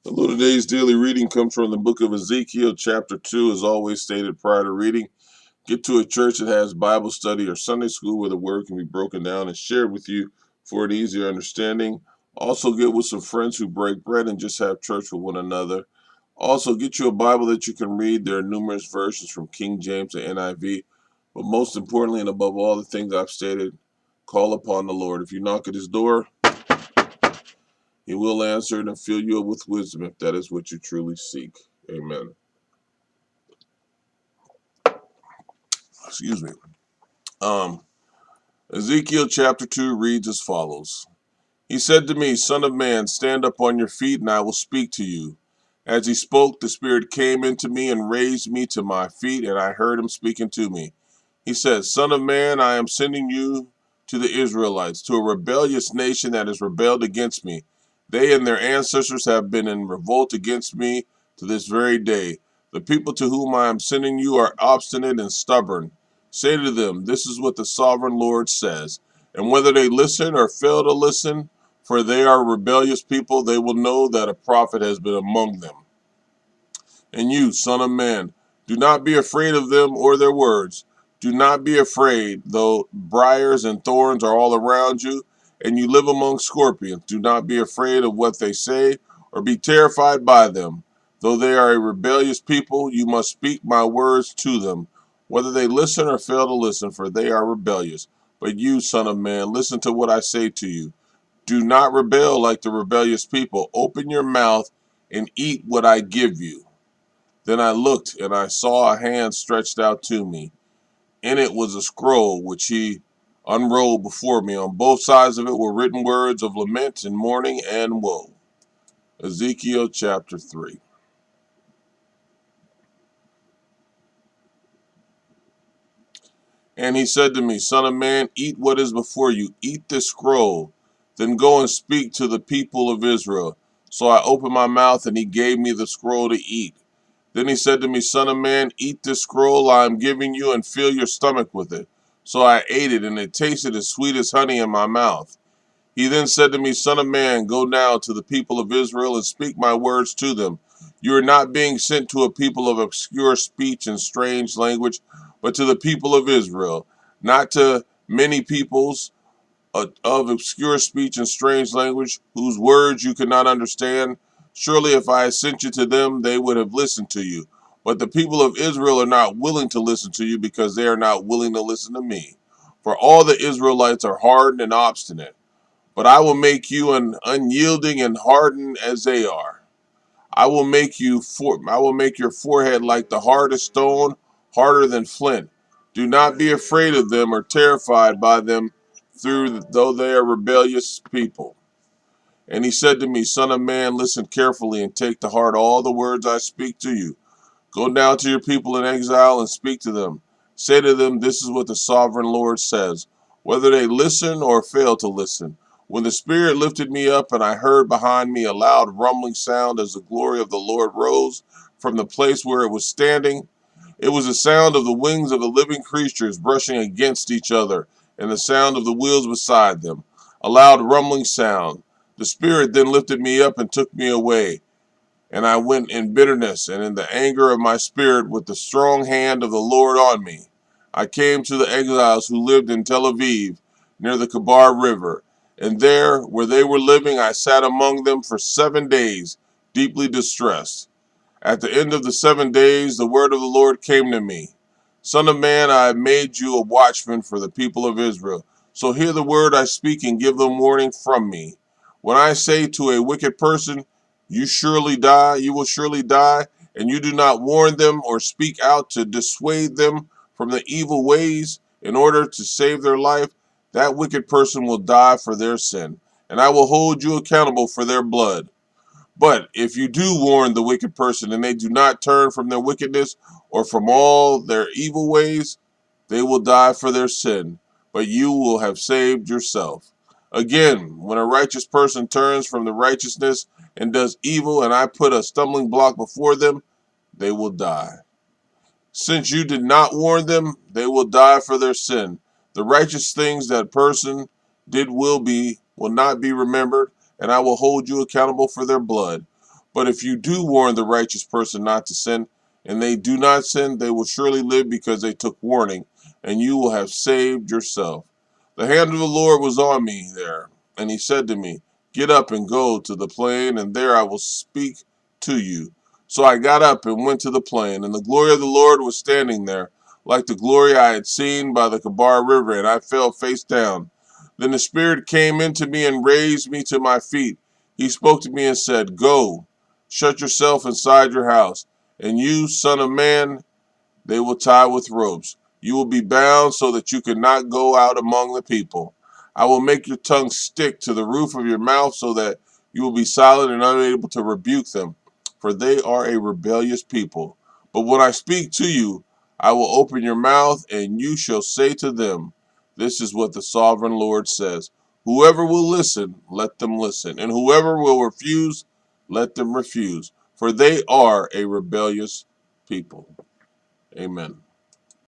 Hello, today's daily reading comes from the book of Ezekiel, chapter 2, as always stated prior to reading. Get to a church that has Bible study or Sunday school where the word can be broken down and shared with you for an easier understanding. Also, get with some friends who break bread and just have church with one another. Also, get you a Bible that you can read. There are numerous versions from King James to NIV. But most importantly, and above all the things I've stated, call upon the Lord. If you knock at his door, he will answer it and fill you up with wisdom if that is what you truly seek. Amen. Excuse me. Um, Ezekiel chapter 2 reads as follows. He said to me, Son of man, stand up on your feet, and I will speak to you. As he spoke, the Spirit came into me and raised me to my feet, and I heard him speaking to me. He said, Son of man, I am sending you to the Israelites, to a rebellious nation that has rebelled against me. They and their ancestors have been in revolt against me to this very day. The people to whom I am sending you are obstinate and stubborn. Say to them, This is what the sovereign Lord says. And whether they listen or fail to listen, for they are rebellious people, they will know that a prophet has been among them. And you, son of man, do not be afraid of them or their words. Do not be afraid, though briars and thorns are all around you, and you live among scorpions. Do not be afraid of what they say, or be terrified by them. Though they are a rebellious people, you must speak my words to them, whether they listen or fail to listen, for they are rebellious. But you, son of man, listen to what I say to you. Do not rebel like the rebellious people. Open your mouth and eat what I give you. Then I looked, and I saw a hand stretched out to me. In it was a scroll, which he unrolled before me. On both sides of it were written words of lament and mourning and woe. Ezekiel chapter 3. And he said to me, Son of man, eat what is before you. Eat this scroll. Then go and speak to the people of Israel. So I opened my mouth, and he gave me the scroll to eat. Then he said to me, Son of man, eat this scroll I am giving you and fill your stomach with it. So I ate it, and it tasted as sweet as honey in my mouth. He then said to me, Son of man, go now to the people of Israel and speak my words to them. You are not being sent to a people of obscure speech and strange language, but to the people of Israel, not to many peoples of obscure speech and strange language, whose words you could not understand. Surely if I had sent you to them, they would have listened to you. But the people of Israel are not willing to listen to you because they are not willing to listen to me. For all the Israelites are hardened and obstinate. But I will make you unyielding and hardened as they are. I will make your forehead like the hardest stone, harder than flint. Do not be afraid of them or terrified by them, though they are rebellious people. And he said to me, Son of man, listen carefully and take to heart all the words I speak to you. Go now to your people in exile and speak to them. Say to them, This is what the sovereign Lord says, whether they listen or fail to listen. When the Spirit lifted me up, and I heard behind me a loud rumbling sound as the glory of the Lord rose from the place where it was standing, it was the sound of the wings of the living creatures brushing against each other, and the sound of the wheels beside them. A loud rumbling sound. The Spirit then lifted me up and took me away. And I went in bitterness and in the anger of my spirit with the strong hand of the Lord on me. I came to the exiles who lived in Tel Aviv, near the Kabar River. And there, where they were living, I sat among them for 7 days, deeply distressed. At the end of the 7 days, the word of the Lord came to me. Son of man, I have made you a watchman for the people of Israel. So hear the word I speak and give them warning from me. When I say to a wicked person, you will surely die, and you do not warn them or speak out to dissuade them from the evil ways in order to save their life, that wicked person will die for their sin, and I will hold you accountable for their blood. But if you do warn the wicked person and they do not turn from their wickedness or from all their evil ways, they will die for their sin, but you will have saved yourself. Again, when a righteous person turns from the righteousness and does evil, and I put a stumbling block before them, they will die. Since you did not warn them, they will die for their sin. The righteous things that person did will not be remembered, and I will hold you accountable for their blood. But if you do warn the righteous person not to sin, and they do not sin, they will surely live because they took warning, and you will have saved yourself. The hand of the Lord was on me there, and he said to me, Get up and go to the plain, and there I will speak to you. So I got up and went to the plain, and the glory of the Lord was standing there, like the glory I had seen by the Kabar River, and I fell face down. Then the Spirit came into me and raised me to my feet. He spoke to me and said, Go, shut yourself inside your house, and you, son of man, they will tie with ropes. You will be bound so that you cannot go out among the people. I will make your tongue stick to the roof of your mouth so that you will be silent and unable to rebuke them, for they are a rebellious people. But when I speak to you, I will open your mouth, and you shall say to them, This is what the sovereign Lord says. Whoever will listen, let them listen, and whoever will refuse, let them refuse, for they are a rebellious people. Amen.